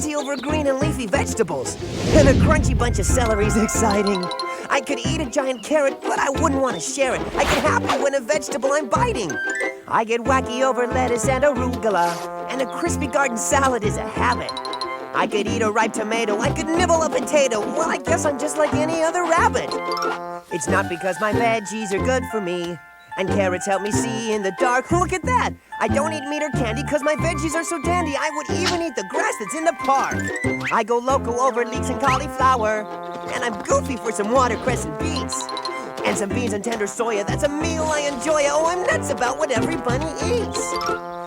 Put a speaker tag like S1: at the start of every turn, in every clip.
S1: crazy over green and leafy vegetables. And a crunchy bunch of celery's exciting. I could eat a giant carrot, but I wouldn't want to share it. I get happy when a vegetable I'm biting. I get wacky over lettuce and arugula. And a crispy garden salad is a habit. I could eat a ripe tomato, I could nibble a potato. Well, I guess I'm just like any other rabbit. It's not because my veggies are good for me. And carrots help me see in the dark. Look at that! I don't eat meat or candy because my veggies are so dandy. I would even eat the grass that's in the park. I go loco over leeks and cauliflower. And I'm goofy for some watercress and beets. And some beans and tender soya, that's a meal I enjoy. Oh, I'm nuts about what every bunny eats.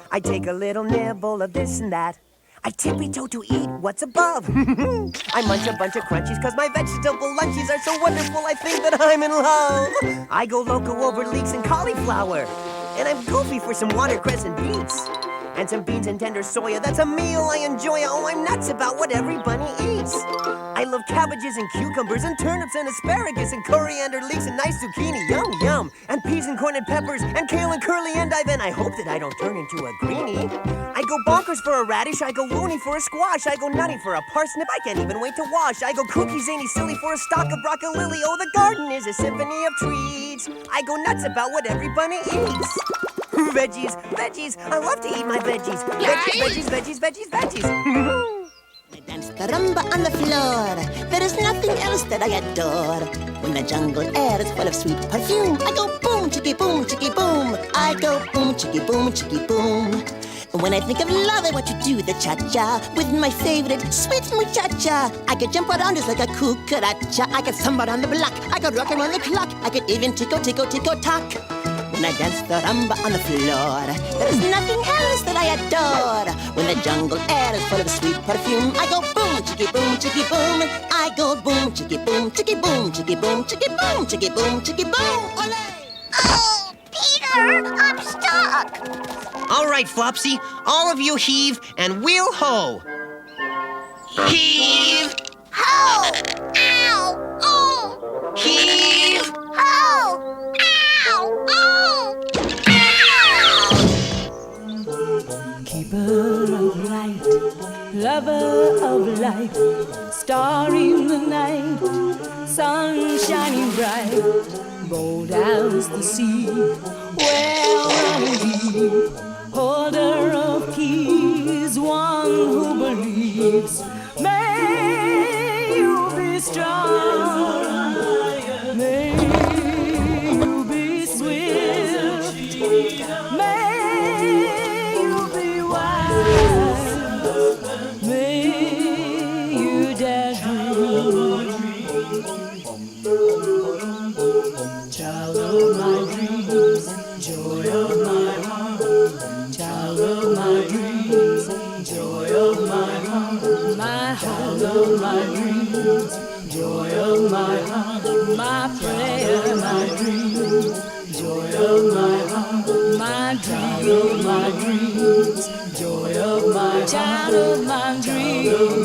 S1: I take a little nibble of this and that. I tippy-toe to eat what's above. I munch a bunch of crunchies cause my vegetable lunchies are so wonderful I think that I'm in love. I go loco over leeks and cauliflower. And I'm goofy for some watercress and beets. And some beans and tender soya, that's a meal I enjoy. Oh, I'm nuts about what every bunny eats. I love cabbages and cucumbers and turnips and asparagus and coriander leeks and nice zucchini, yum, yum. And peas and corn and peppers and kale and curly endive, and I hope that I don't turn into a greenie. I go bonkers for a radish, I go loony for a squash, I go nutty for a parsnip, I can't even wait to wash. I go kooky zany silly for a stalk of broccoli. Oh, the garden is a symphony of treats. I go nuts about what every bunny eats. Veggies, veggies, I love to eat my veggies. Veggies, veggies, veggies, veggies, veggies.
S2: I dance the rumba on the floor. There is nothing else that I adore. When the jungle air is full of sweet perfume, I go boom, chickie, boom, chickie, boom. I go boom, chickie, boom, chickie, boom. And when I think of love, I want to do the cha-cha with my favorite sweet muchacha. I could jump around just like a cucaracha. I could samba on the block. I could rock around the clock. I could even tico-tock. When I dance the rumba on the floor, there is nothing else that I adore. When the jungle air is full of sweet perfume, I go boom, chickie, boom, chickie, boom. I go boom, chickie, boom, chickie, boom, chickie, boom, chickie, boom, chickie, boom, chickie, boom. Ole!
S3: Oh, Peter, I'm stuck.
S1: All right, Flopsy, all of you heave and we'll hoe. Heave!
S3: Ho! Ow! Oh!
S1: Heave!
S3: Ho! Ow! Oh! Ow!
S4: Keeper of light, lover of life, star in the night, sun shining bright, bold as the sea, well running deep, holder of keys, one who believes. May you be strong, may you be swift, may you be wise, may you dare dream. Child of my dreams, joy of my heart, child of my dreams, joy of my heart, my child of my dreams, joy of my heart, my prayer, my dreams, joy of my heart, my child of my dreams, joy of my child of my dreams,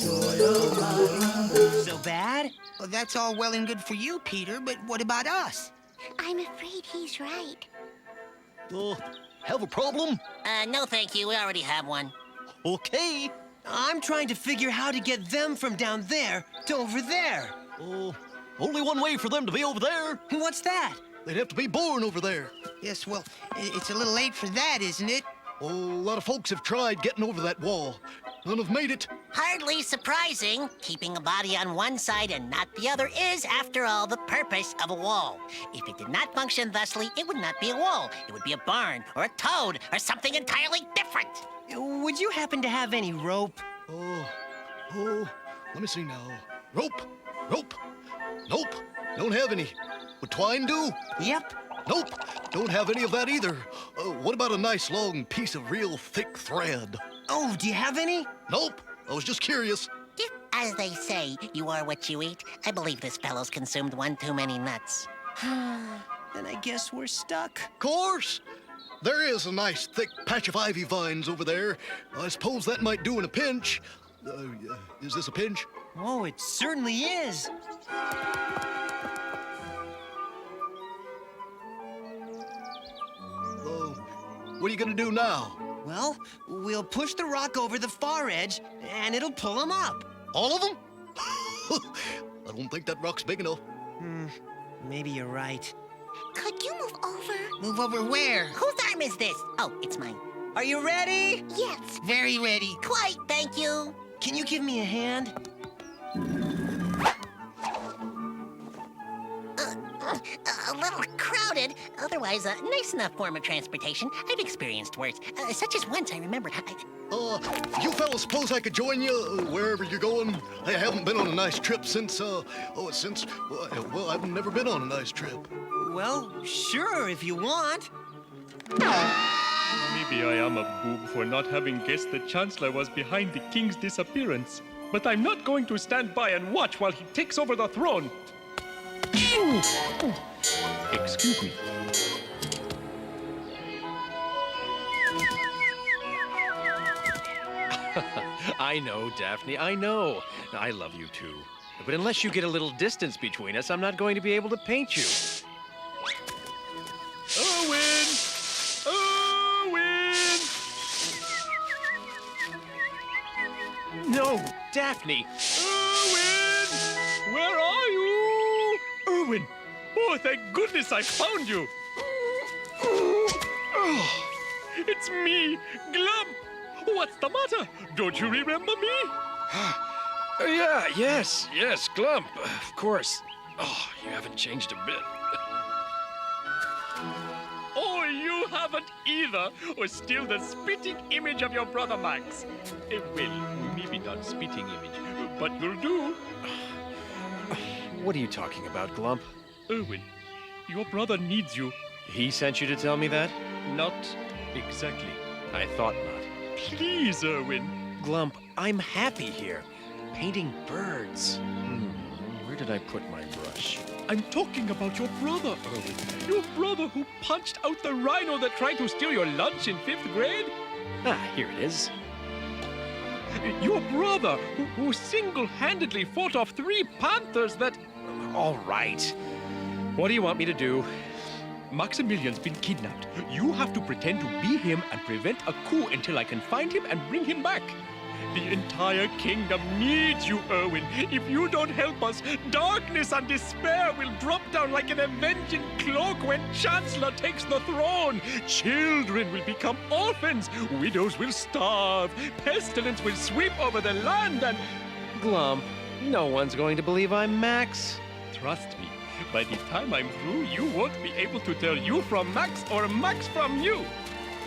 S4: joy of my heart.
S1: So bad?
S5: Well, that's all well and good for you, Peter, but what about us?
S3: I'm afraid he's right.
S6: Have a problem?
S2: No, thank you. We already have one.
S6: Okay.
S1: I'm trying to figure how to get them from down there to over there.
S6: Only one way for them to be over there.
S1: What's that?
S6: They'd have to be born over there.
S5: Yes, well, it's a little late for that, isn't it?
S6: Oh, a lot of folks have tried getting over that wall. None have made it.
S2: Hardly surprising. Keeping a body on one side and not the other is, after all, the purpose of a wall. If it did not function thusly, it would not be a wall. It would be a barn, or a toad, or something entirely different.
S1: Would you happen to have any rope?
S6: Oh, let me see now. Rope. Nope, don't have any. Would twine do?
S1: Yep.
S6: Nope, don't have any of that either. What about a nice long piece of real thick thread?
S1: Oh, do you have any?
S6: Nope, I was just curious.
S2: If, as they say, you are what you eat, I believe this fellow's consumed one too many nuts.
S1: Then I guess we're stuck.
S6: Course. There is a nice thick patch of ivy vines over there. I suppose that might do in a pinch. Is this a pinch?
S1: Oh, it certainly is.
S6: What are you gonna do now?
S1: Well, we'll push the rock over the far edge, and it'll pull them up.
S6: All of them? I don't think that rock's big enough.
S1: Maybe you're right.
S3: Could you move over?
S5: Move over where?
S2: Whose arm is this? Oh, it's mine.
S1: Are you ready?
S3: Yes.
S5: Very ready.
S2: Quite, thank you.
S1: Can you give me a hand?
S2: A little crowded. Otherwise, a nice enough form of transportation. I've experienced worse. Such as once, I remember.
S6: You fellas suppose I could join you wherever you're going? I haven't been on a nice trip since, well, I've never been on a nice trip.
S1: Well, sure, if you want.
S7: Maybe I am a boob for not having guessed the Chancellor was behind the king's disappearance. But I'm not going to stand by and watch while he takes over the throne. Excuse me.
S8: I know, Daphne, I know. I love you too. But unless you get a little distance between us, I'm not going to be able to paint you. Owen! Owen! No, Daphne! Owen! Where are you? Owen! Oh, thank goodness I found you! Oh, it's me, Glump! What's the matter? Don't you remember me? Yes, Glump, of course. Oh, you haven't changed a bit. Oh, you haven't either. Or still the spitting image of your brother Max. Well, maybe not spitting image, but you'll do. What are you talking about, Glump? Owen, your brother needs you. He sent you to tell me that? Not exactly. I thought not. Please, Owen. Glump, I'm happy here. Painting birds. Where did I put my brush? I'm talking about your brother, Owen. Your brother who punched out the rhino that tried to steal your lunch in 5th grade? Ah, here it is. Your brother who single-handedly fought off 3 panthers that... All right. What do you want me to do? Maximilian's been kidnapped. You have to pretend to be him and prevent a coup until I can find him and bring him back. The entire kingdom needs you, Owen. If you don't help us, darkness and despair will drop down like an avenging cloak when Chancellor takes the throne. Children will become orphans. Widows will starve. Pestilence will sweep over the land and... Glump, no one's going to believe I'm Max. Trust me. By the time I'm through, you won't be able to tell you from Max or Max from you.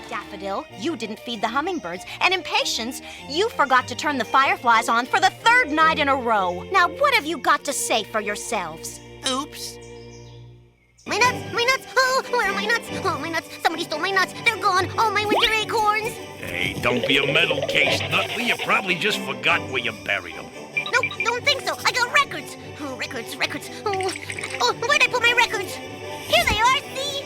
S9: Daffodil, you didn't feed the hummingbirds, and Impatience, you forgot to turn the fireflies on for the 3rd night in a row. Now, what have you got to say for yourselves?
S5: Oops.
S3: My nuts, oh, where are my nuts? Oh, my nuts, somebody stole my nuts, they're gone, all my winter acorns.
S10: Hey, don't be a metal case, Nutley. You probably just forgot where you buried them.
S3: Nope, don't think so, I got records. Oh, records. Oh, where'd I put my records? Here they are, see?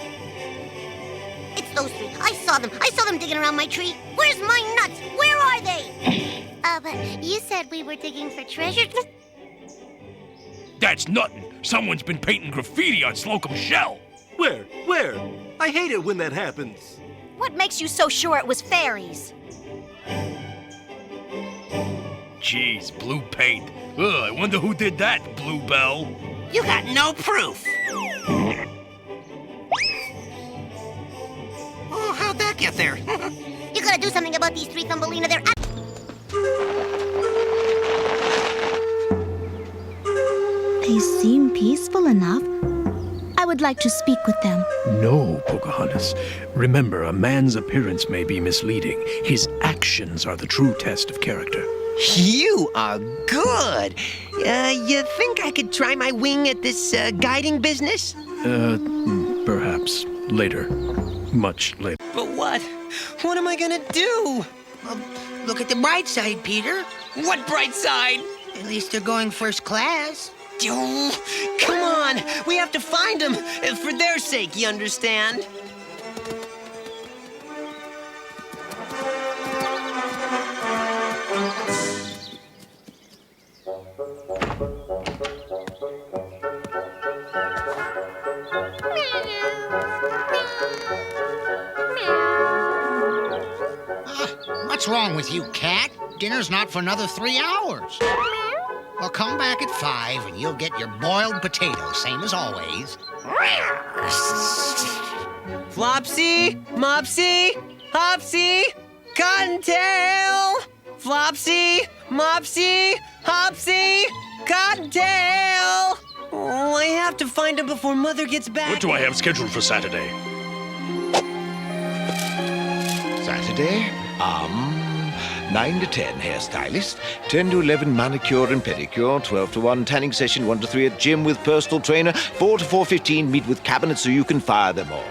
S3: It's those 3, I saw them digging around my tree. Where's my nuts? Where are they? But you said we were digging for treasure.
S10: That's nothing. Someone's been painting graffiti on Slocum's shell.
S11: Where? I hate it when that happens.
S9: What makes you so sure it was fairies?
S10: Jeez, blue paint. Ugh, I wonder who did that, Bluebell.
S5: You got no proof. Oh, how'd that get there?
S3: You gotta do something about these 3, Thumbelina. They're
S12: They seem peaceful enough. I would like to speak with them.
S10: No, Pocahontas. Remember, a man's appearance may be misleading. His actions are the true test of character.
S1: You are good. You think I could try my wing at this guiding business?
S10: Perhaps later. Much later.
S1: But what? What am I gonna do?
S5: Look at the bright side, Peter.
S1: What bright side?
S5: At least they're going 1st class.
S1: Oh, come on. We have to find them. For their sake, you understand?
S5: What's wrong with you, cat? Dinner's not for another 3 hours. Well, come back at 5 and you'll get your boiled potatoes, same as always.
S1: Flopsy, Mopsy, Hopsy, Cottontail! Flopsy, Mopsy, Hopsy, Cottontail! Oh, I have to find him before Mother gets back.
S10: What do I have scheduled for Saturday?
S13: Saturday? 9 to 10 hairstylist, 10 to 11 manicure and pedicure, 12 to 1 tanning session, 1 to 3 at gym with personal trainer, 4 to 4:15 meet with cabinet so you can fire them all.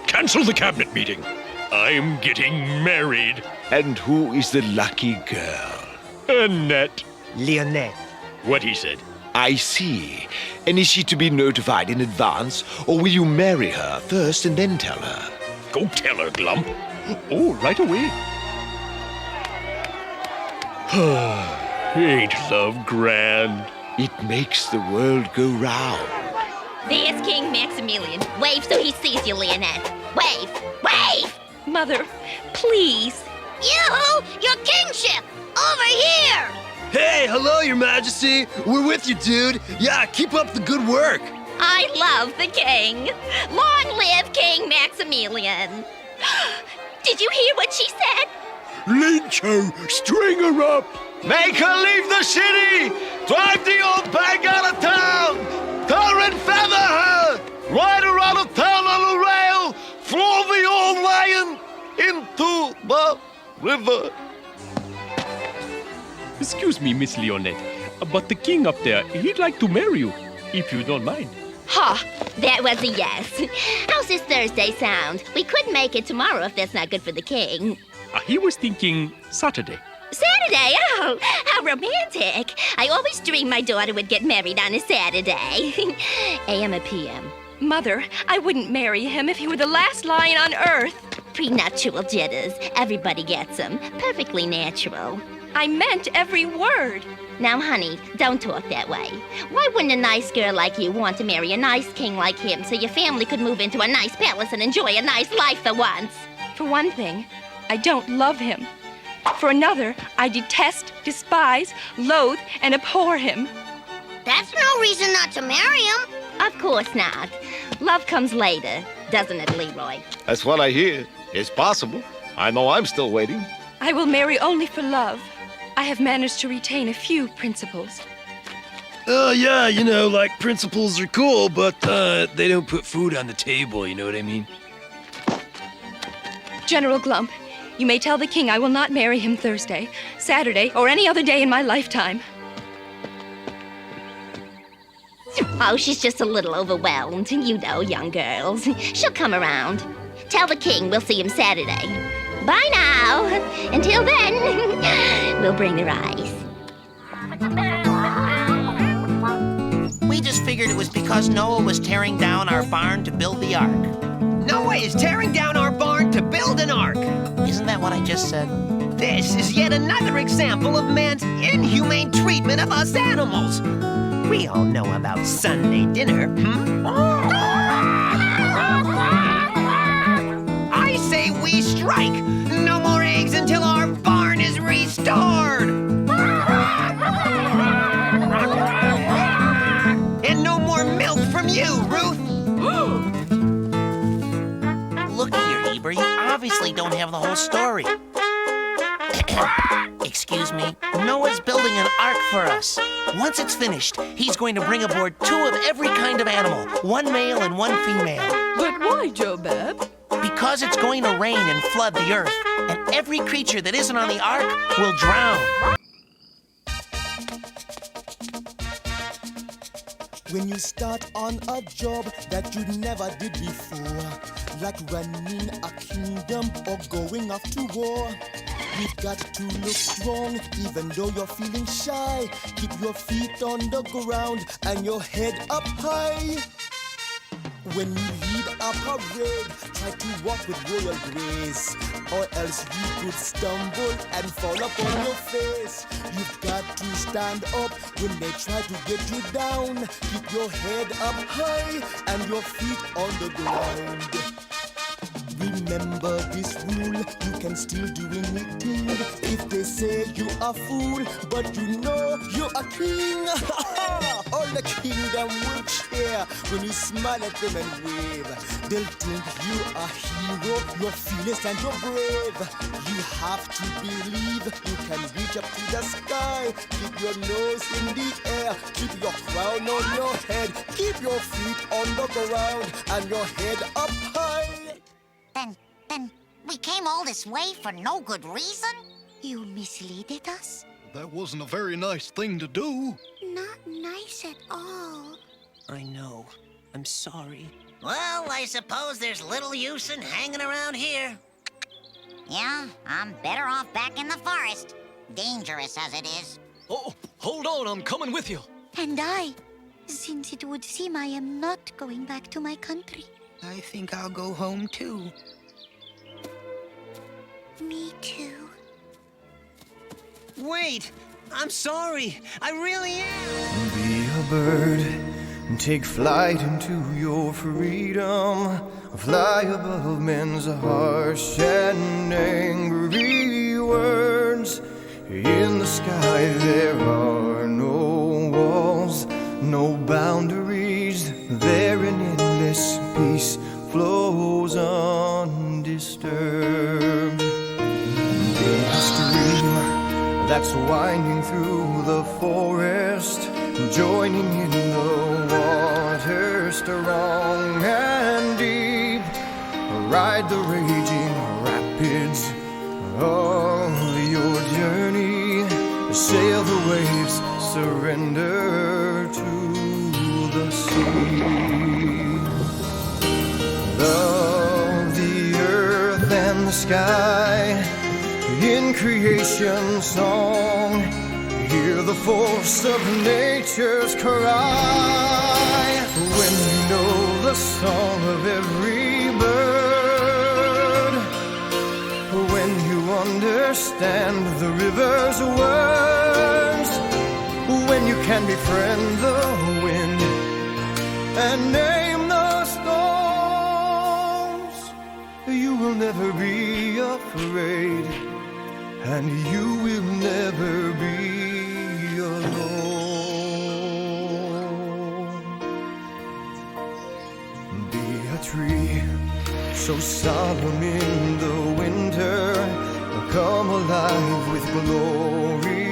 S10: Cancel the cabinet meeting. I'm getting married.
S13: And who is the lucky girl?
S10: Annette.
S1: Leonette.
S10: What he said.
S13: I see. And is she to be notified in advance, or will you marry her first and then tell her?
S10: Go tell her, Glump. Oh, right away. Ain't love grand?
S13: It makes the world go round.
S3: There's King Maximilian. Wave so he sees you, Leonette. Wave! Wave!
S9: Mother, please.
S3: You! Your kingship! Over here!
S11: Hey, hello, Your Majesty. We're with you, dude. Yeah, keep up the good work.
S3: I love the king. Long live King Maximilian. Did you hear what she said?
S10: Lincho, string her up.
S13: Make her leave the city! Drive the old bag out of town! Tar and feather her! Ride her out of town on a rail! Throw the old lion into the river!
S7: Excuse me, Miss Leonette, but the king up there, he'd like to marry you, if you don't mind.
S3: Ha! That was a yes. How's this Thursday sound? We could make it tomorrow if that's not good for the king.
S7: He was thinking Saturday.
S3: Saturday? Oh, how romantic. I always dreamed my daughter would get married on a Saturday. AM or PM?
S9: Mother, I wouldn't marry him if he were the last lion on earth.
S3: Prenuptial jitters. Everybody gets them. Perfectly natural.
S9: I meant every word.
S3: Now, honey, don't talk that way. Why wouldn't a nice girl like you want to marry a nice king like him so your family could move into a nice palace and enjoy a nice life for once?
S9: For one thing, I don't love him. For another, I detest, despise, loathe, and abhor him.
S3: That's no reason not to marry him. Of course not. Love comes later, doesn't it, Leroy?
S13: That's what I hear. It's possible. I know I'm still waiting.
S9: I will marry only for love. I have managed to retain a few principles.
S11: Yeah, you know, like principles are cool, but they don't put food on the table, you know what I mean?
S9: General Glump, you may tell the king I will not marry him Thursday, Saturday, or any other day in my lifetime.
S3: Oh, she's just a little overwhelmed. You know, young girls. She'll come around. Tell the king we'll see him Saturday. Bye now. Until then, we'll bring the rice.
S5: We just figured it was because Noah was tearing down our barn to build the ark.
S1: Noah is tearing down our barn to build an ark.
S5: Isn't that what I just said?
S1: This is yet another example of man's inhumane treatment of us animals. We all know about Sunday dinner, I say we strike. No more eggs until our barn is restored. And no more milk from you, Ruth.
S5: Look here, Heber, you obviously don't have the whole story. Excuse me. Noah's building an ark for us. Once it's finished, he's going to bring aboard 2 of every kind of animal, 1 male and 1 female.
S4: But why, Jobab?
S5: Because it's going to rain and flood the earth, and every creature that isn't on the ark will drown.
S14: When you start on a job that you never did before, like running a kingdom or going off to war, you've got to look strong even though you're feeling shy. Keep your feet on the ground and your head up high. When you lead a parade, try to walk with royal grace, or else you could stumble and fall upon your face. You've got to stand up when they try to get you down. Keep your head up high and your feet on the ground. Remember this rule, you can still do anything. If they say you a fool, but you know you're a king. All the kingdom will cheer when you smile at them and wave. They'll think you a hero, you're fearless and you're brave. You have to believe you can reach up to the sky. Keep your nose in the air, keep your crown on your head. Keep your feet on the ground and your head up high.
S3: Then we came all this way for no good reason? You misleaded us?
S6: That wasn't a very nice thing to do.
S3: Not nice at all.
S1: I know. I'm sorry.
S5: Well, I suppose there's little use in hanging around here.
S3: Yeah, I'm better off back in the forest. Dangerous as it is.
S11: Oh, hold on, I'm coming with you.
S3: And I, since it would seem I am not going back to my country.
S1: I think I'll go home too.
S3: Me too.
S1: Wait! I'm sorry! I really am!
S15: Be a bird and take flight into your freedom. Fly above men's harsh and angry words. In the sky there are no walls, no boundaries. There an endless peace flows undisturbed. Be a stream that's winding through the forest, joining in the water strong and deep. Ride the raging rapids of your journey. Sail the waves, surrender to the sea. Love the earth and the sky in creation song. Hear the force of nature's cry. When you know the song of every bird, when you understand the river's words, when you can befriend the wind and name the stars, you will never be afraid, and you will never be alone. Be a tree so solemn in the winter, come alive with glory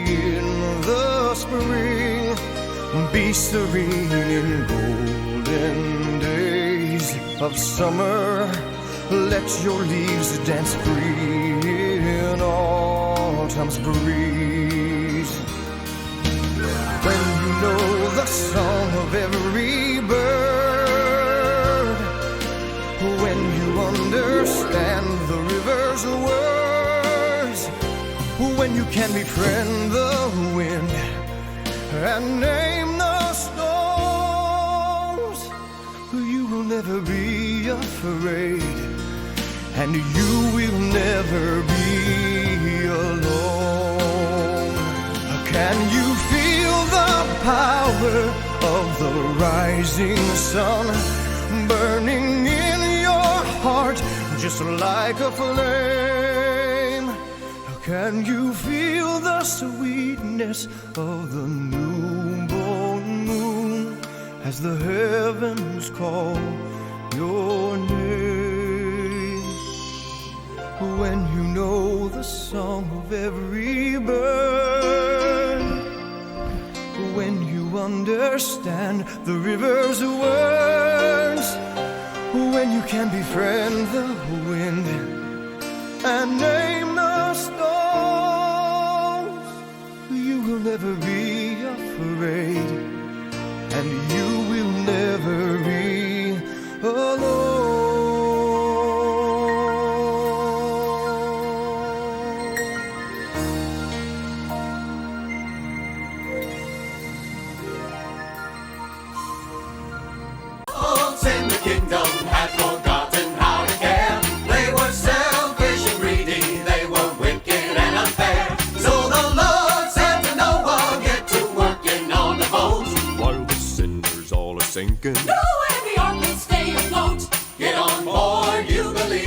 S15: in the spring. Be serene in golden days of summer. Let your leaves dance free in autumn's breeze. When you know the song of every bird, when you understand the river's words, when you can befriend the wind and name the stars, you will never be afraid, and you will never be alone. Can you feel the power of the rising sun burning in your heart just like a flame? Can you feel the sweetness of the newborn moon as the heavens call your name? When you know the song of every bird, when you understand the river's words, when you can befriend the wind and name the stars, you will never be afraid, and you will never be alone.
S16: In the kingdom had forgotten how to care. They were selfish and greedy, they were wicked and unfair. So the Lord said to Noah, get to working on the boat.
S17: While the sinners all are sinking,
S16: Noah and the ark will stay afloat. Get on board, you believe.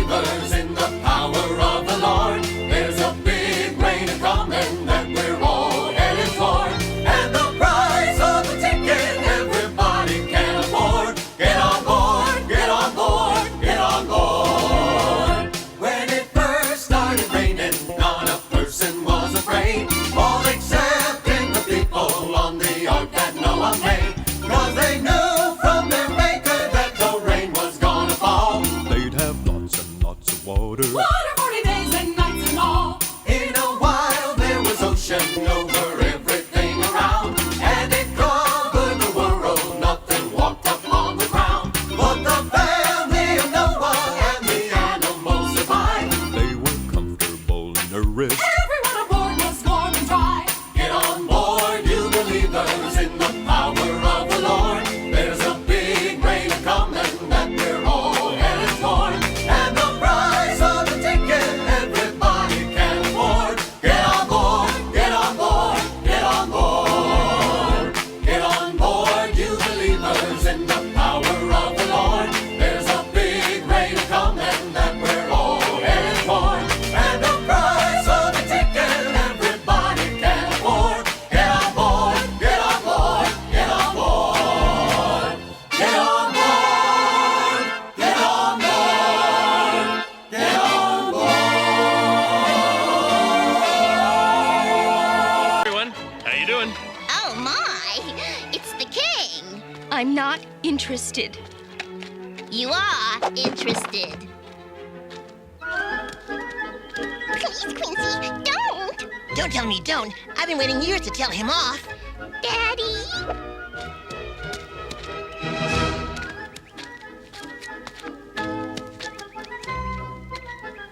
S3: Oh, my. It's the king.
S17: I'm not interested.
S3: You are interested. Please, Quincy, don't.
S2: Don't tell me don't. I've been waiting years to tell him off.
S3: Daddy.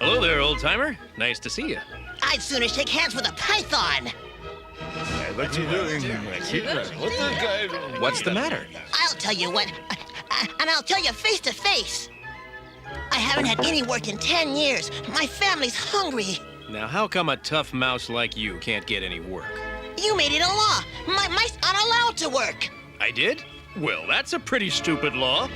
S11: Hello there, old-timer. Nice to see you.
S2: I'd sooner shake hands with a python.
S13: What's he doing?
S11: What's the matter?
S2: I'll tell you what, and I'll tell you face to face. I haven't had any work in 10 years. My family's hungry.
S11: Now, how come a tough mouse like you can't get any work?
S2: You made it a law. My mice aren't allowed to work.
S11: I did? Well, that's a pretty stupid law.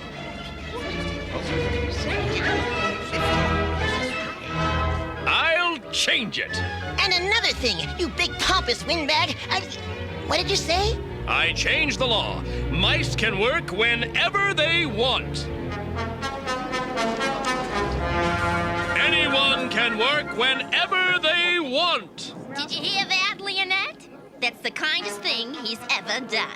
S11: I'll change it.
S2: And another thing, you big pompous windbag. What did you say?
S11: I changed the law. Mice can work whenever they want. Anyone can work whenever they want.
S3: Did you hear that, Leonette? That's the kindest thing he's ever done.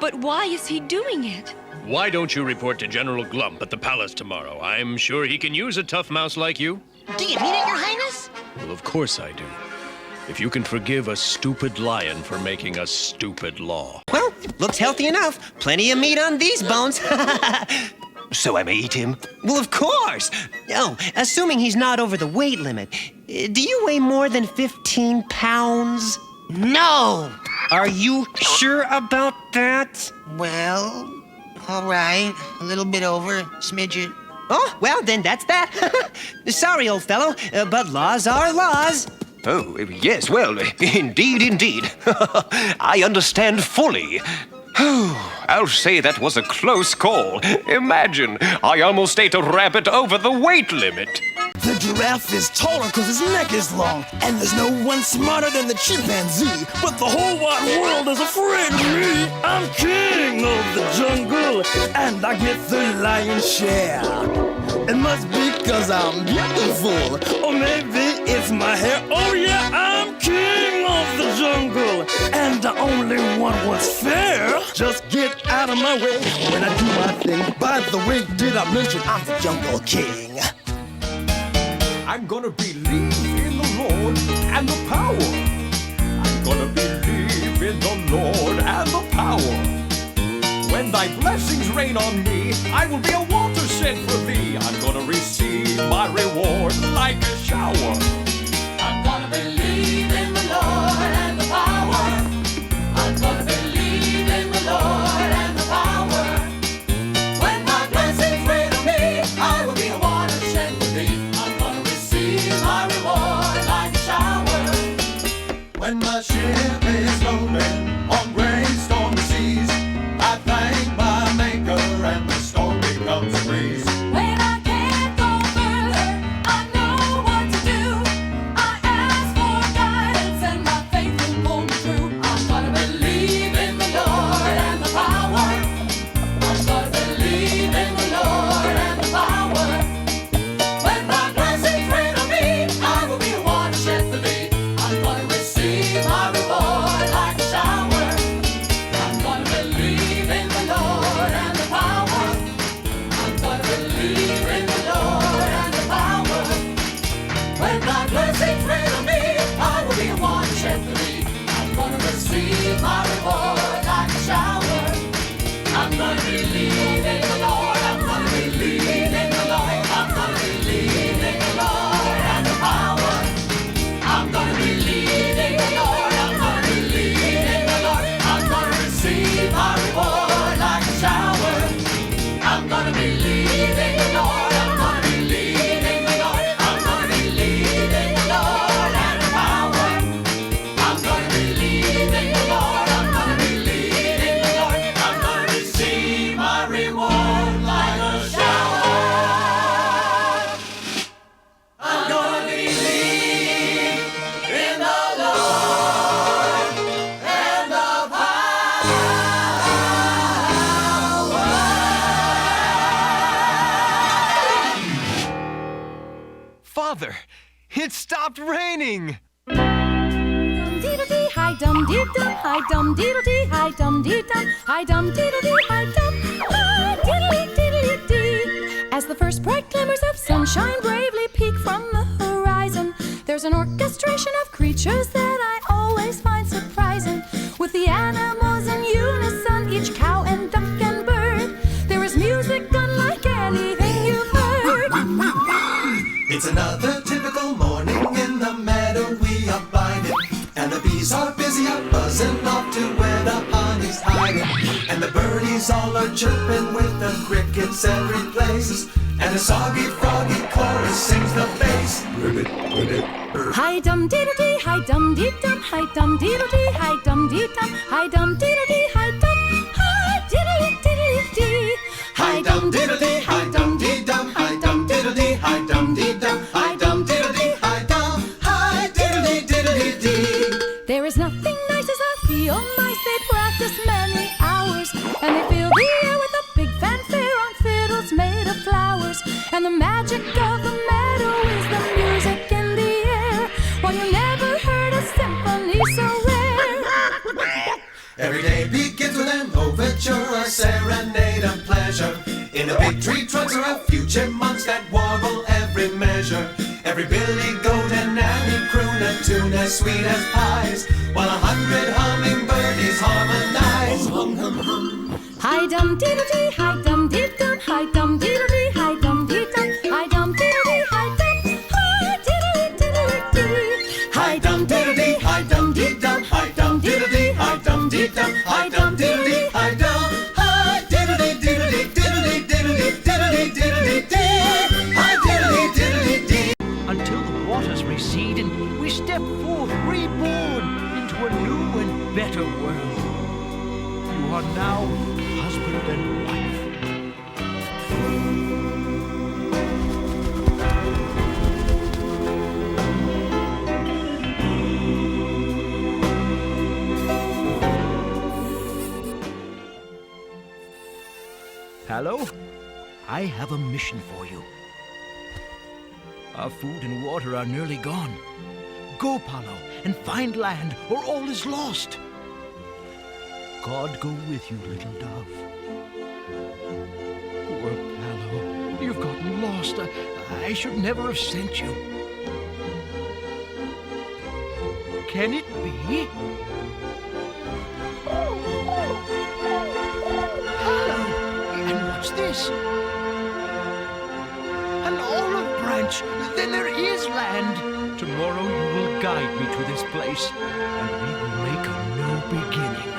S17: But why is he doing it?
S11: Why don't you report to General Glump at the palace tomorrow? I'm sure he can use a tough mouse like you.
S2: Do you mean it, Your Highness?
S11: Well, of course I do. If you can forgive a stupid lion for making a stupid law.
S1: Well, looks healthy enough. Plenty of meat on these bones. So I may eat him? Well, of course. Oh, assuming he's not over the weight limit. Do you weigh more than 15 pounds?
S5: No!
S1: Are you sure about that?
S5: Well, all right. A little bit over, smidget.
S1: Oh, well, then that's that. Sorry, old fellow, but laws are laws.
S18: Oh, yes, well, indeed. I understand fully. I'll say that was a close call. Imagine, I almost ate a rabbit over the weight limit.
S14: The giraffe is taller because his neck is long. And there's no one smarter than the chimpanzee. But the whole wide world is afraid of me. I'm king of the jungle, and I get the lion's share. It must be because I'm beautiful, or maybe it's my hair. Oh yeah, I'm king of the jungle, and I only want what's fair. Just get out of my way when I do my thing. By the way, did I mention I'm the jungle king?
S19: I'm gonna believe in the Lord and the power. I'm gonna believe in the Lord and the power. When thy blessings rain on me, I will be a watershed for thee. I'm gonna receive my reward like a shower.
S16: I'm gonna believe in the Lord and the power. I'm gonna believe in the Lord and the power. When my blessings rain on me, I will be a watershed for thee. I'm gonna receive my reward like a shower. When my ship is rolling on great stormy seas, I thank my maker and the storm becomes a breeze.
S4: When I can't go further, I know what to do. I ask for guidance and my faith will pull me through.
S16: I'm gonna believe in the Lord and the power. I'm gonna believe in the Lord and the power. When my blessings rain on me, I will be a watershed for thee. I'm gonna receive my reward like a shower. I'm gonna believe in the Lord and the power. I'm gonna believe in the Lord and the power. When my blessings rain on me, I will be a watershed for thee. I'm gonna receive my reward like a shower. I'm gonna believe in the Lord. I'm gonna believe in the Lord. I'm gonna believe in the Lord and the power. I'm gonna believe in the Lord. I'm gonna believe in the Lord. I'm gonna receive my reward like a shower. I'm gonna believe in the Lord. I'm gonna believe in the Lord. I'm gonna believe in the Lord and the power. I'm gonna believe in the Lord. I'm gonna believe in the Lord. I'm gonna receive my reward like a shower. I'm gonna believe in the Lord and the
S19: Father, it stopped raining.
S4: Dum-dee-dee-dee, hi dum-dee. dum, hi dum diddle dee, hi dum dee dum, hi dum diddle dee, hi dum, hi diddly diddly dee. As the first bright glimmers of sunshine bravely peek from the horizon, there's an orchestration of creatures that I always find surprising. With the animals in unison, each cow and duck and bird, there is music unlike anything you've heard.
S16: It's another typical morning in the meadow we are biding, and the bees are busy up buzzing off to where the honey's hiding, and the birdies all are chirping with the crickets every place, and a soggy froggy chorus sings the bass. Ribbit, ribbit,
S4: Hi dum diddle dee, hi dum dee dum, hi dum diddle dee, hi dum dee dum, hi dum diddle dee, hi dum, hi diddly diddly dee.
S16: Hi dum diddle dee, hi dum dee dum, hi dum diddle dee, hi dum dee dum, hi dum diddle dee, hi dum, hi diddly diddly dee.
S4: There is nothing nice as a field mice. They practice many hours, and they fill the air with a big fanfare on fiddles made of flowers. And the magic of the meadow is the music in the air. Well, you never heard a symphony so rare.
S16: Every day begins with an overture, a serenade of pleasure. In the big tree trunks are a few chipmunks that warble every measure. Every billy goat and nanny croon a tune as sweet as pies, while 100 hummingbirdies harmonize. Hum, hum, hum.
S4: Hi dum diddle dee, hi dum dee dum, hi dum diddle dee, hi dum dee dum, hi dum diddle dee, hi dum, hi diddly diddly dee.
S16: Hi dum diddle dee, hi dum dee dum, hi dum diddle dee, hi dum dee dum, hi dum diddle dee, hi dum, hi diddly diddly diddly diddly diddly diddly dee. Hi diddly diddly dee.
S20: Until the waters recede and we step forth reborn into a new and better world. You are now husband and wife. Hello? I have a mission for you. Our food and water are nearly gone. Go, Paolo, and find land, or all is lost. God go with you, little dove. Poor Paolo, you've gotten lost. I should never have sent you. Can it be? Paolo, and what's this? An olive branch. Then there is land. Tomorrow you will guide me to this place, and we will make a new beginning.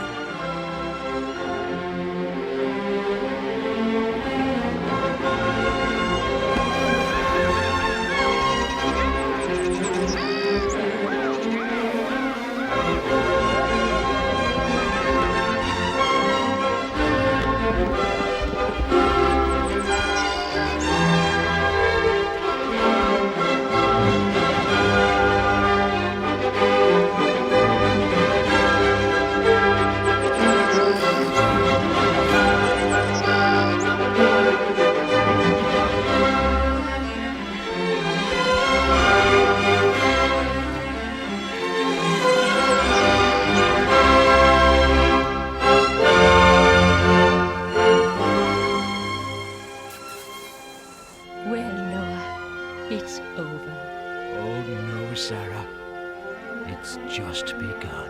S20: Sarah. It's just begun.